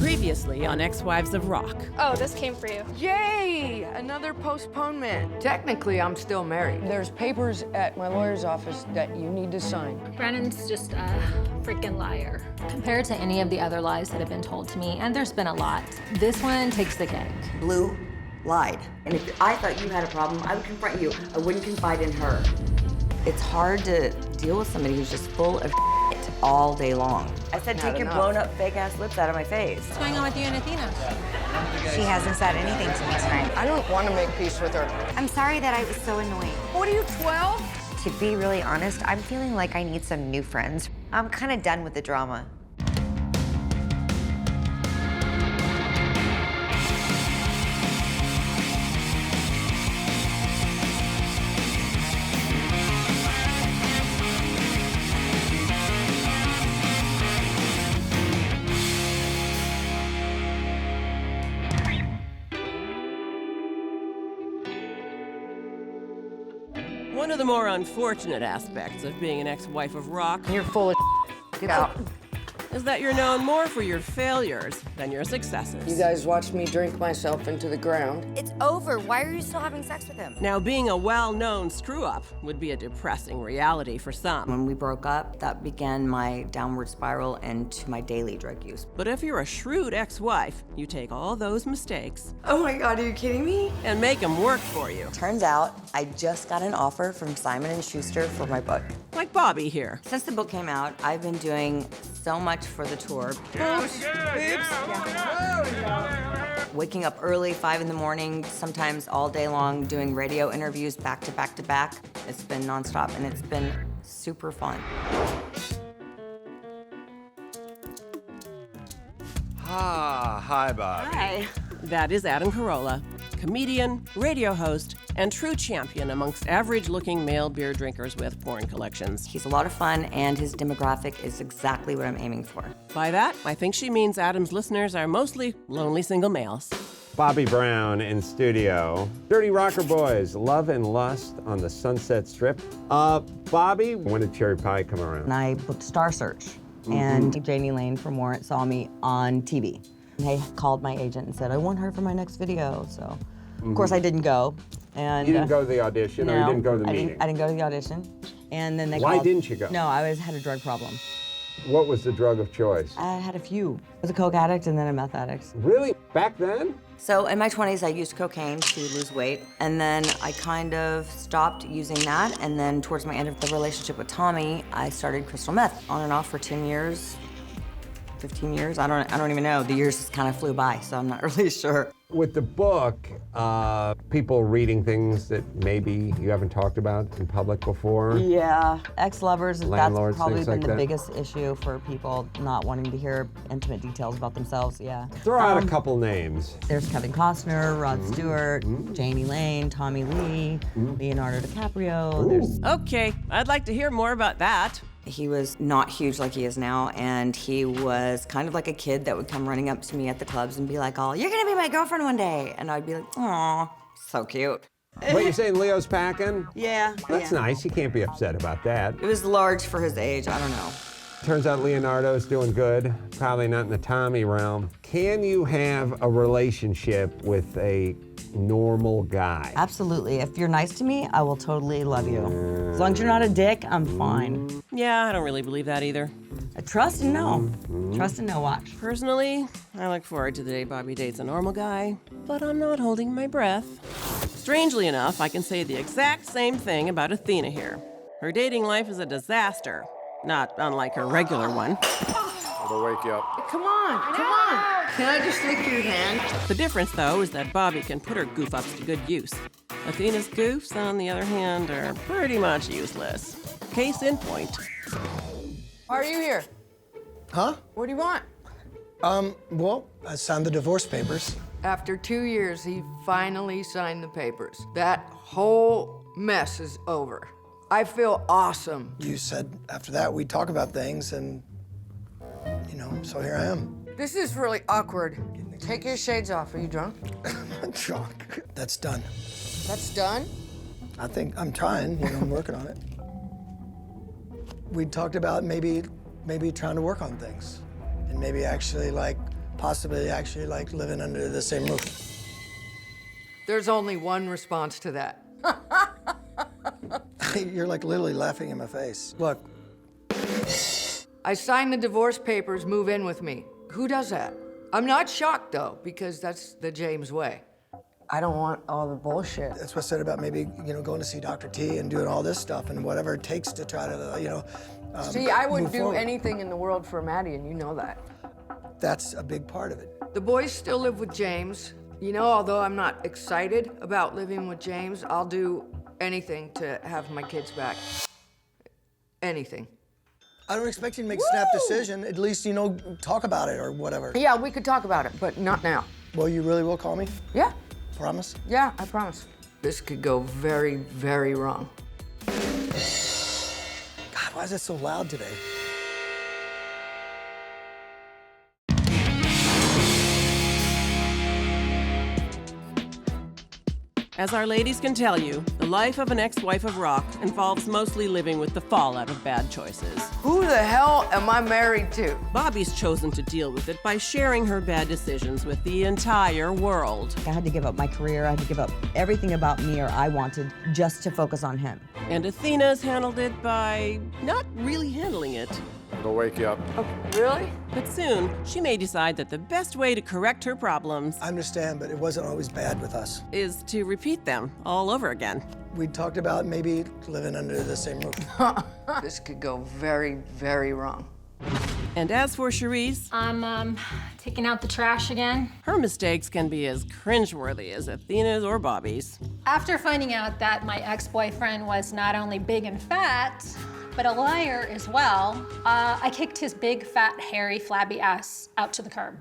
Previously on Ex-Wives of Rock. Oh, this came for you. Yay! Another postponement. Technically, I'm still married. There's papers at my lawyer's office that you need to sign. Brennan's just a freaking liar. Compared to any of the other lies that have been told to me, and there's been a lot, this one takes the cake. Blue lied. And if I thought you had a problem, I would confront you. I wouldn't confide in her. It's hard to deal with somebody who's just full of shit all day long. I said, take your blown up fake ass lips out of my face. What's going on with you and Athena? She hasn't said anything to me tonight. I don't want to make peace with her. I'm sorry that I was so annoying. What are you, 12? To be really honest, I'm feeling like I need some new friends. I'm kind of done with the drama. One of the more unfortunate aspects of being an ex-wife of rock You're full of Get out. is that you're known more for your failures than your successes. You guys watched me drink myself into the ground. It's over. Why are you still having sex with him? Now, being a well-known screw-up would be a depressing reality for some. When we broke up, that began my downward spiral into my daily drug use. But if you're a shrewd ex-wife, you take all those mistakes Oh my God, are you kidding me? and make them work for you. Turns out, I just got an offer from Simon & Schuster for my book. Like Bobbie here. Since the book came out, I've been doing so much for the tour. Waking up early, 5 in the morning, sometimes all day long, doing radio interviews back to back to back. It's been nonstop, and it's been super fun. Hi, Bobbie. Hi. That is Adam Carolla, comedian, radio host, and true champion amongst average-looking male beer drinkers with porn collections. He's a lot of fun, and his demographic is exactly what I'm aiming for. By that, I think she means Adam's listeners are mostly lonely single males. Bobbie Brown in studio. Dirty Rocker Boys, Love and Lust on the Sunset Strip. Bobbie, when did Cherry Pie come around? And I booked Star Search, and Janie Lane from Warrant saw me on TV. And I called my agent and said, I want her for my next video, so. Of course, I didn't go. And You didn't go to the audition, or you didn't go to the meeting? I didn't go to the audition. And then they Why called. didn't you go? No, I had a drug problem. What was the drug of choice? I had a few. I was a coke addict and then a meth addict. Really? Back then? So in my 20s, I used cocaine to lose weight, and then I kind of stopped using that, and then towards my end of the relationship with Tommy, I started crystal meth on and off for 10 years, 15 years. I don't even know. The years just kind of flew by, so I'm not really sure. With the book, people reading things that maybe you haven't talked about in public before. Yeah, ex-lovers, Landlords, that's probably things been like the that. biggest issue for people not wanting to hear intimate details about themselves, yeah. Throw out a couple names. There's Kevin Costner, Rod Stewart, Janie Lane, Tommy Lee, Leonardo DiCaprio. There's Okay, I'd like to hear more about that. He was not huge like he is now, and he was kind of like a kid that would come running up to me at the clubs and be like, oh, you're gonna be my girlfriend one day. And I'd be like, aw, so cute. What, you're saying Leo's packing? Yeah. That's nice. You can't be upset about that. It was large for his age, I don't know. Turns out Leonardo's doing good. Probably not in the Tommy realm. Can you have a relationship with a normal guy? Absolutely. If you're nice to me, I will totally love you. As long as you're not a dick, I'm fine. Yeah, I don't really believe that either. Trust and know. Trust and know, watch. Personally, I look forward to the day Bobbie dates a normal guy, but I'm not holding my breath. Strangely enough, I can say the exact same thing about Athena here. Her dating life is a disaster, not unlike her regular one. It'll wake you up. Come on, come on. Can I just take your hand? The difference, though, is that Bobbie can put her goof-ups to good use. Athena's goofs, on the other hand, are pretty much useless. Case in point. Why are you here? Huh? What do you want? Well, I signed the divorce papers. After 2 years, he finally signed the papers. That whole mess is over. I feel awesome. You said after that we'd talk about things, and, so here I am. This is really awkward. Take your shades off. Are you drunk? I'm drunk. That's done. That's done? I think I'm trying, I'm working on it. We talked about maybe trying to work on things, and maybe actually, possibly actually like living under the same roof. There's only one response to that. You're like literally laughing in my face. Look, I signed the divorce papers, move in with me. Who does that? I'm not shocked though, because that's the James way. I don't want all the bullshit. that's what I said about maybe, going to see Dr. T and doing all this stuff and whatever it takes to try to, See, I would move do forward. anything in the world for Maddie, and you know that. That's a big part of it. The boys still live with James. Although I'm not excited about living with James, I'll do anything to have my kids back. Anything. I don't expect you to make a snap decision. At least, talk about it or whatever. Yeah, we could talk about it, but not now. Well, you really will call me? Yeah, Promise? yeah, I promise. This could go very, very wrong. God, why is it so loud today? As our ladies can tell you, the life of an ex-wife of rock involves mostly living with the fallout of bad choices. Who the hell am I married to? Bobbie's chosen to deal with it by sharing her bad decisions with the entire world. I had to give up my career. I had to give up everything about me or I wanted just to focus on him. And Athena's handled it by not really handling it. It'll wake you up. Oh, really? But soon, she may decide that the best way to correct her problems I understand, but it wasn't always bad with us. is to repeat them all over again. We talked about maybe living under the same roof. This could go very, very wrong. And as for Sharise, I'm taking out the trash again. her mistakes can be as cringeworthy as Athena's or Bobbie's. After finding out that my ex-boyfriend was not only big and fat, but a liar as well, I kicked his big, fat, hairy, flabby ass out to the curb.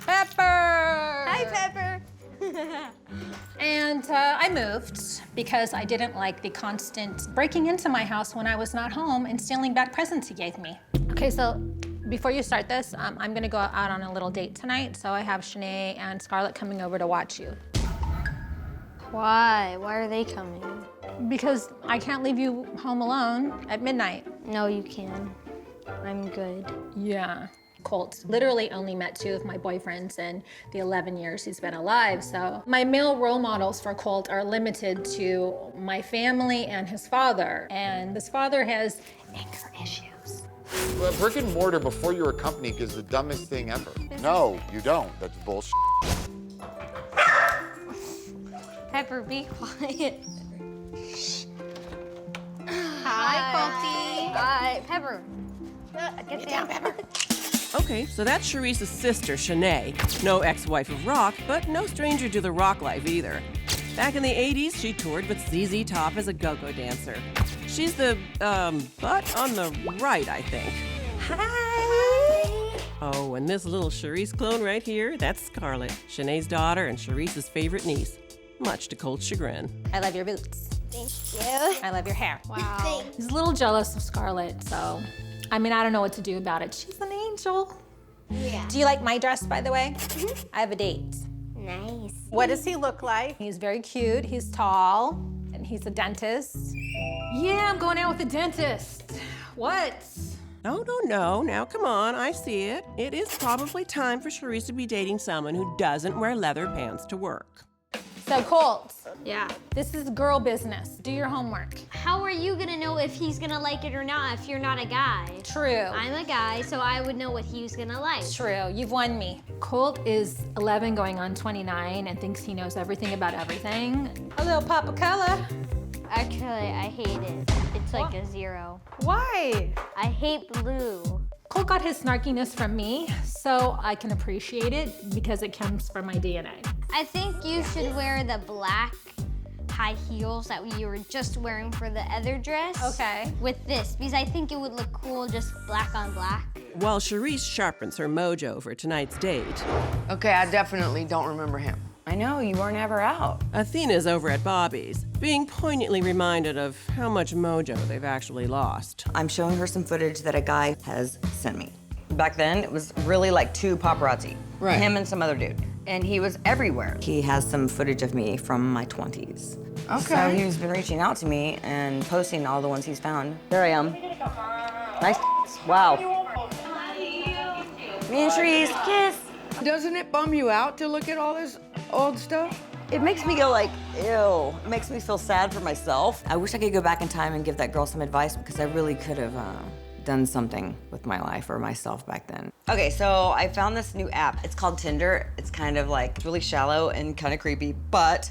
Pepper! Hi, Pepper. And I moved because I didn't like the constant breaking into my house when I was not home and stealing back presents he gave me. Okay, so before you start this, I'm gonna go out on a little date tonight, so I have Shanae and Scarlett coming over to watch you. Why? Why are they coming? Because I can't leave you home alone at midnight. No, you can. I'm good. Yeah. Colt literally only met 2 of my boyfriends in the 11 years he's been alive, so my male role models for Colt are limited to my family and his father, and his father has anger issues. Well, brick and mortar before you're a company is the dumbest thing ever. No, you don't. That's bullshit. Pepper, be quiet. Hi, Colty. Hi, Pepper. Get down, Pepper. Okay, so that's Charise's sister, Shanae. No ex-wife of rock, but no stranger to the rock life either. Back in the 80s, she toured with ZZ Top as a go-go dancer. She's the, butt on the right, I think. Hi. Oh, and this little Sharise clone right here, that's Scarlett, Shanae's daughter and Charise's favorite niece, much to Colt's chagrin. I love your boots. Thank you. I love your hair. Wow. He's a little jealous of Scarlett, so, I don't know what to do about it. She's an angel. Yeah. Do you like my dress, by the way? I have a date. Nice. What does he look like? He's very cute, he's tall, and he's a dentist. Yeah, I'm going out with a dentist. What? No, now come on, I see it. It is probably time for Sharise to be dating someone who doesn't wear leather pants to work. So, Colt, Yeah. this is girl business. Do your homework. How are you gonna know if he's gonna like it or not if you're not a guy? True. I'm a guy, so I would know what he's gonna like. True, you've won me. Colt is 11 going on 29 and thinks he knows everything about everything. A little pop of color. Actually, I hate it. It's like a 0. Why? I hate blue. Colt got his snarkiness from me, so I can appreciate it because it comes from my DNA. I think you should wear the black high heels that you were just wearing for the other dress. Okay. With this, because I think it would look cool just black on black. While Sharise sharpens her mojo for tonight's date, Okay, I definitely don't remember him. I know, you weren't ever out. Athena's over at Bobbie's, being poignantly reminded of how much mojo they've actually lost. I'm showing her some footage that a guy has sent me. Back then, it was really like 2 paparazzi. Right. Him and some other dude. And he was everywhere. He has some footage of me from my 20s. So Okay. he's been reaching out to me and posting all the ones he's found. There I am. Nice. Wow. Me and Sharise, kiss. Doesn't it bum you out to look at all this old stuff? It makes me go like, ew. It makes me feel sad for myself. I wish I could go back in time and give that girl some advice because I really could have done something with my life or myself back then. Okay, so I found this new app. It's called Tinder. It's kind of like really shallow and kind of creepy, but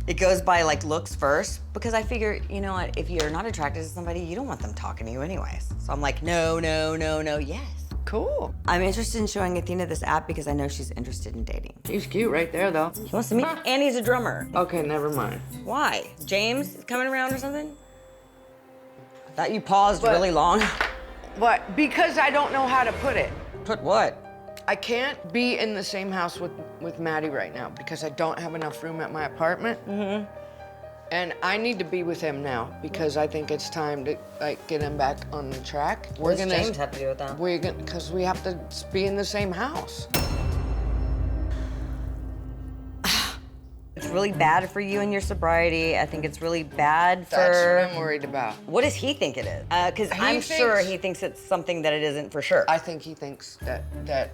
it goes by like looks first because I figure, you know what, if you're not attracted to somebody, you don't want them talking to you anyways. So I'm like, no, yes. Cool. I'm interested in showing Athena this app because I know she's interested in dating. He's cute right there, though. He wants to meet, and he's a drummer. Okay, never mind. Why? James is coming around or something? I thought you paused really long. What? Because I don't know how to put it. Put what? I can't be in the same house with Maddie right now because I don't have enough room at my apartment. Mm-hmm. And I need to be with him now because I think it's time to like get him back on the track. What does James have to do with that? Because we have to be in the same house. It's really bad for you and your sobriety. I think it's really bad for... That's what I'm worried about. What does he think it is? Because I'm sure he thinks it's something that it isn't for sure. I think he thinks that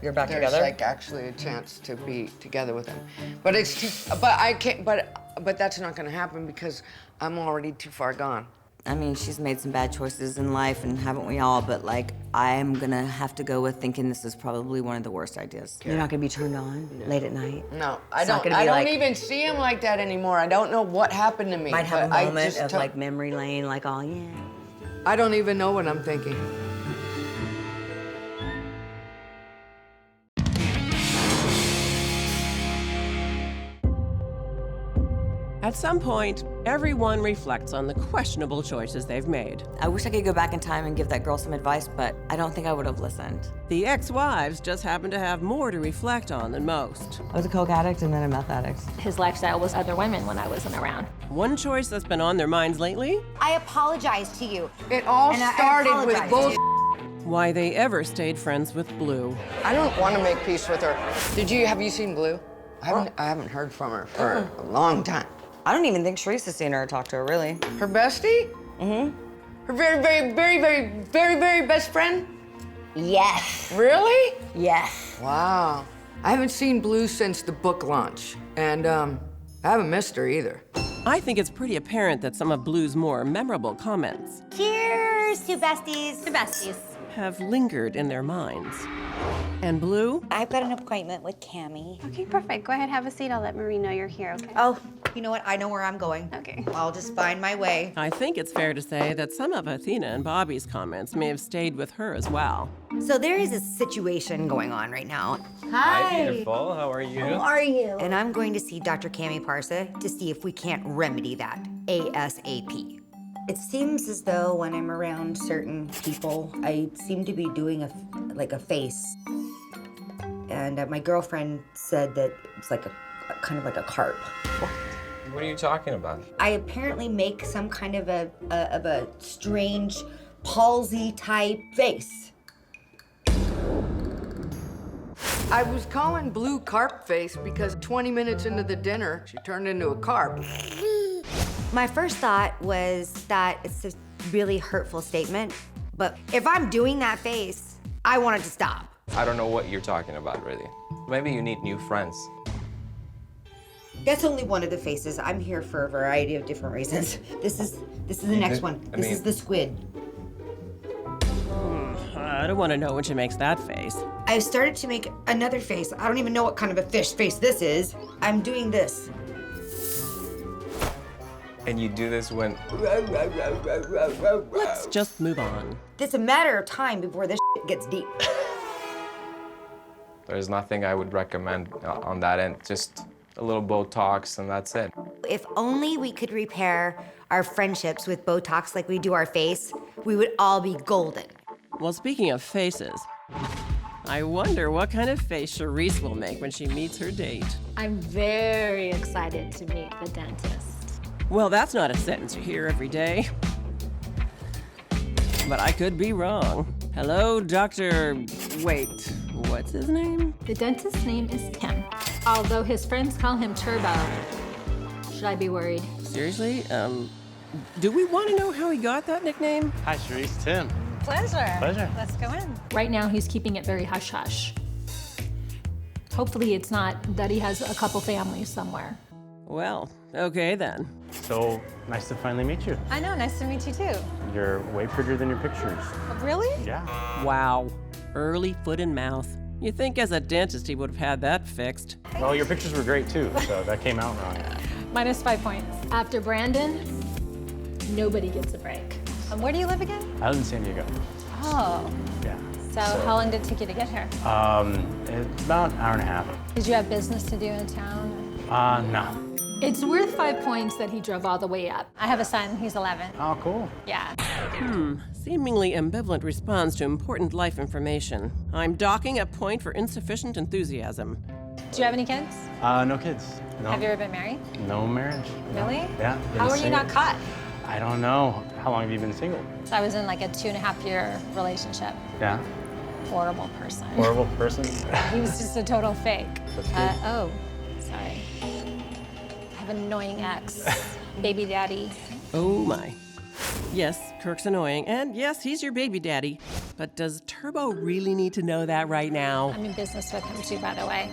you're back there's together? Like actually a chance to be together with him. But it's too, but I can't, but that's not gonna happen because I'm already too far gone. I mean, she's made some bad choices in life, and haven't we all? But like, I'm gonna have to go with thinking this is probably one of the worst ideas. You're not gonna be turned on late at night? No, I don't even see him like that anymore. I don't know what happened to me. Might have a moment of like memory lane, like, oh yeah. I don't even know what I'm thinking. At some point, everyone reflects on the questionable choices they've made. I wish I could go back in time and give that girl some advice, but I don't think I would have listened. The ex-wives just happen to have more to reflect on than most. I was a coke addict and then a meth addict. His lifestyle was other women when I wasn't around. One choice that's been on their minds lately? I apologize to you. It all started with bullshit. Why they ever stayed friends with Blue. I don't want to make peace with her. have you seen Blue? I haven't heard from her for a long time. I don't even think Sharise has seen her or talked to her, really. Her bestie? Mm-hmm. Her very best friend? Yes. Really? Yes. Wow. I haven't seen Blue since the book launch, and I haven't missed her either. I think it's pretty apparent that some of Blue's more memorable comments Cheers to besties. The besties. have lingered in their minds. And Blue? I've got an appointment with Cammie. Okay, perfect. Go ahead, have a seat. I'll let Marie know you're here, okay? Oh, you know what? I know where I'm going. Okay. I'll just find my way. I think it's fair to say that some of Athena and Bobbie's comments may have stayed with her as well. So there is a situation going on right now. Hi, beautiful. How are you? How are you? And I'm going to see Dr. Cammie Parsa to see if we can't remedy that ASAP. It seems as though when I'm around certain people, I seem to be doing a face. And my girlfriend said that it's like a kind of like a carp. What are you talking about? I apparently make some kind of a strange palsy type face. I was calling Blue carp face because 20 minutes into the dinner, she turned into a carp. My first thought was that it's a really hurtful statement, but if I'm doing that face, I want it to stop. I don't know what you're talking about, really. Maybe you need new friends. That's only one of the faces. I'm here for a variety of different reasons. This is the next one. This is the squid. I don't want to know when she makes that face. I've started to make another face. I don't even know what kind of a fish face this is. I'm doing this. And you do this when... Let's just move on. It's a matter of time before this gets deep. There's nothing I would recommend on that end. Just a little Botox and that's it. If only we could repair our friendships with Botox like we do our face, we would all be golden. Well, speaking of faces, I wonder what kind of face Sharise will make when she meets her date. I'm very excited to meet the dentist. Well, that's not a sentence you hear every day. But I could be wrong. Hello, Dr. Wait, what's his name? The dentist's name is Tim, although his friends call him Turbo. Should I be worried? Seriously? Do we want to know how he got that nickname? Hi, Sharise. Tim. Pleasure. Pleasure. Let's go in. Right now, he's keeping it very hush-hush. Hopefully it's not that he has a couple families somewhere. Well, okay then. So nice to finally meet you. I know, nice to meet you too. You're way prettier than your pictures. Really? Yeah. Wow. Early foot and mouth. You'd think as a dentist he would have had that fixed. Well, your pictures were great too, so that came out wrong. Minus 5 points. After Brandon, nobody gets a break. Where do you live again? I live in San Diego. Oh. Yeah. So how long did it take you to get here? It's about an hour and a half. Did you have business to do in town? No. It's worth 5 points that he drove all the way up. I have a son, he's 11. Oh, cool. Yeah. Seemingly ambivalent response to important life information. I'm docking a point for insufficient enthusiasm. Do you have any kids? No kids. No. Have you ever been married? No marriage. Really? Yeah. How are you not caught? I don't know. How long have you been single? So I was in like a 2.5-year relationship. Yeah. Horrible person. Horrible person? He was just a total fake. That's good. Oh, sorry. I have an annoying ex, baby daddy. Oh my. Yes, Kirk's annoying, and yes, he's your baby daddy. But does Turbo really need to know that right now? I'm in business with him too, by the way.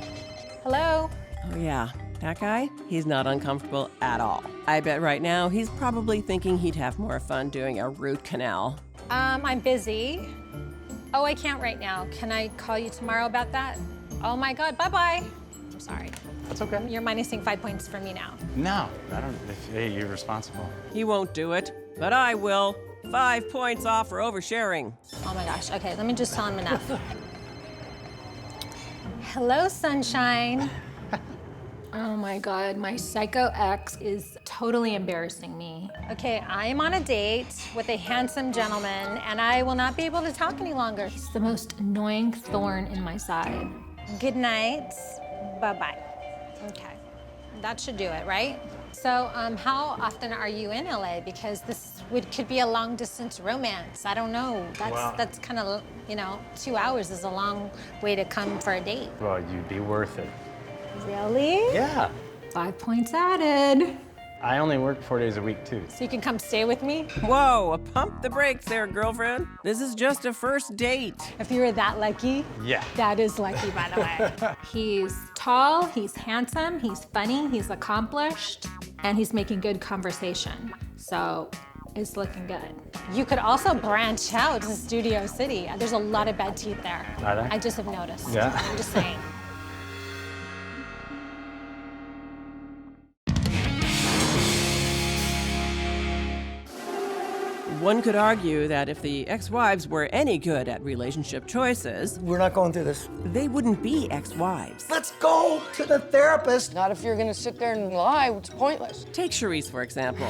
Hello? Oh yeah, that guy? He's not uncomfortable at all. I bet right now he's probably thinking he'd have more fun doing a root canal. I'm busy. Oh, I can't right now. Can I call you tomorrow about that? Oh my God, bye-bye. I'm sorry. That's okay. You're minusing 5 points for me now. No, I don't. Hey, you're responsible. He won't do it, but I will. 5 points off for oversharing. Oh my gosh, okay, let me just tell him enough. Hello, sunshine. Oh my God, my psycho ex is totally embarrassing me. Okay, I'm on a date with a handsome gentleman, and I will not be able to talk any longer. He's the most annoying thorn in my side. Good night. Bye-bye. Okay, that should do it, right? So, how often are you in LA? Because this could be a long-distance romance. I don't know. That's kind of, 2 hours is a long way to come for a date. Well, you'd be worth it. Really? Yeah. 5 points added. I only work 4 days a week too. So you can come stay with me? Whoa, pump the brakes there, girlfriend. This is just a first date. If you were that lucky? Yeah. That is lucky, by the way. He's tall, he's handsome, he's funny, he's accomplished, and he's making good conversation. So it's looking good. You could also branch out to Studio City. There's a lot of bad teeth there. Are there? I just have noticed. Yeah. I'm just saying. One could argue that if the ex-wives were any good at relationship choices, We're not going through this. they wouldn't be ex-wives. Let's go to the therapist. Not if you're gonna sit there and lie, it's pointless. Take Sharise, for example.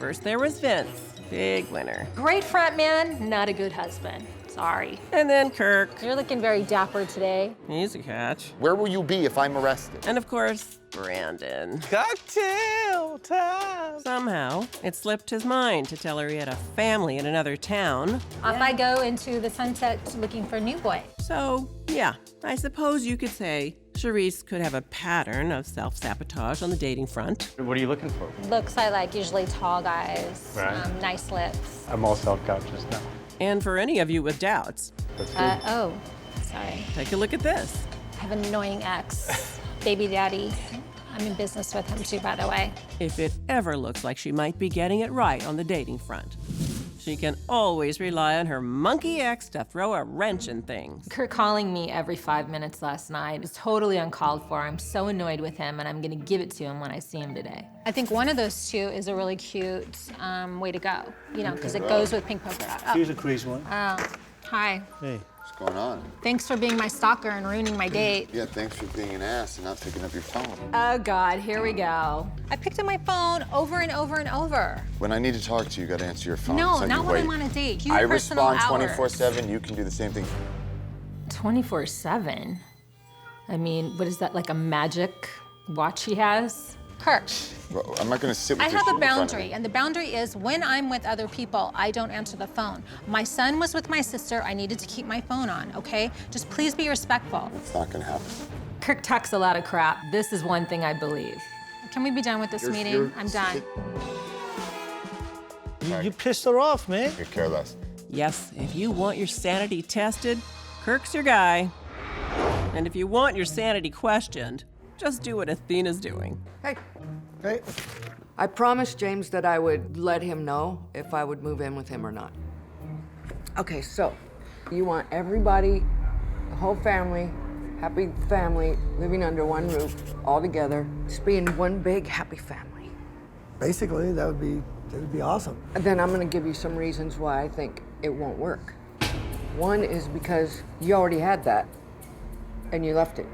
First there was Vince, big winner. Great front man, not a good husband. Sorry. And then Kirk. You're looking very dapper today. He's a catch. Where will you be if I'm arrested? And of course, Brandon. Cocktail time. Somehow, it slipped his mind to tell her he had a family in another town. Off I go into the sunset looking for a new boy. So, yeah, I suppose you could say Sharise could have a pattern of self-sabotage on the dating front. What are you looking for? Looks I like usually tall guys, Right. nice lips. I'm all self-conscious now. And for any of you with doubts, That's good. Oh, sorry. take a look at this. I have an annoying ex, baby daddy. I'm in business with him too, by the way. If it ever looks like she might be getting it right on the dating front, she can always rely on her monkey ex to throw a wrench in things. Kurt calling me every 5 minutes last night is totally uncalled for. I'm so annoyed with him, and I'm gonna give it to him when I see him today. I think one of those two is a really cute way to go, because it goes with pink polka dot. Oh. Here's a crazy one. Hi. Hey. What's going on? Thanks for being my stalker and ruining my date. Yeah, thanks for being an ass and not picking up your phone. Oh God, here we go. I picked up my phone over and over and over. When I need to talk to you, you gotta answer your phone. No, It's like not you when wait. I'm on a date. I Personal respond hours. 24/7. You can do the same thing. 24/7? I mean, what is that, like a magic watch he has? Kirk, Well, I'm not gonna sit with I your have shit a in front of boundary, me. and the boundary is when I'm with other people, I don't answer the phone. My son was with my sister. I needed to keep my phone on, okay? Just please be respectful. It's not gonna happen. Kirk talks a lot of crap. This is one thing I believe. Can we be done with this meeting? I'm done. You pissed her off, man. You're careless. Yes, if you want your sanity tested, Kirk's your guy. And if you want your sanity questioned, just do what Athena's doing. Hey, Hey, I promised James that I would let him know if I would move in with him or not. Okay, so you want everybody, the whole family, happy family, living under one roof, all together, just being one big happy family. basically, that would be awesome. And then I'm gonna give you some reasons why I think it won't work. One is because you already had that, and you left it.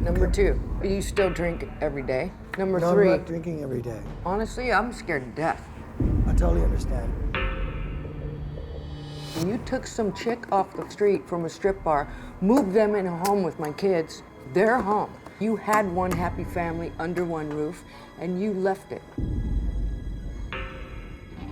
Number two, you still drink every day. Number No, three, I'm not drinking every day. honestly, I'm scared to death. I totally understand. You took some chick off the street from a strip bar, moved them in a home with my kids. They're home. You had one happy family under one roof, and you left it.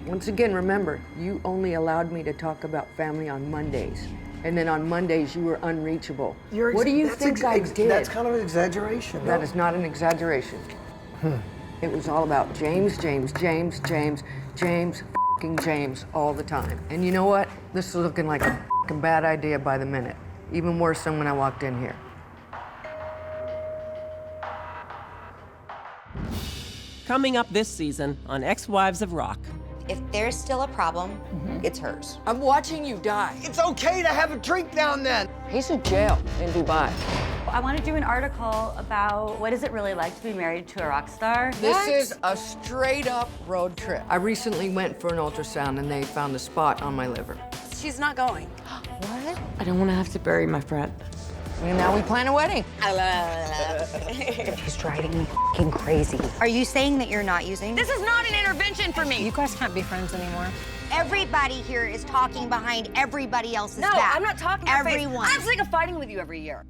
Once again, remember, you only allowed me to talk about family on Mondays. And then on Mondays, you were unreachable. What do you think I did? That's kind of an exaggeration. That no? is not an exaggeration. It was all about James, James, James, James, James, f***ing James all the time. And you know what? This is looking like a f***ing bad idea by the minute. Even worse than when I walked in here. Coming up this season on Ex-Wives of Rock. If there's still a problem, it's hers. I'm watching you die. It's okay to have a drink now and then. He's in jail in Dubai. I want to do an article about what is it really like to be married to a rock star. This is a straight up road trip. I recently went for an ultrasound and they found a spot on my liver. She's not going. What? I don't want to have to bury my friend. And now we plan a wedding. She's driving me f***ing crazy. Are you saying that you're not using? This is not an intervention for me. You guys can't be friends anymore. Everybody here is talking behind everybody else's No, back. I'm not talking to your face. Everyone. I'm sick of fighting with you every year.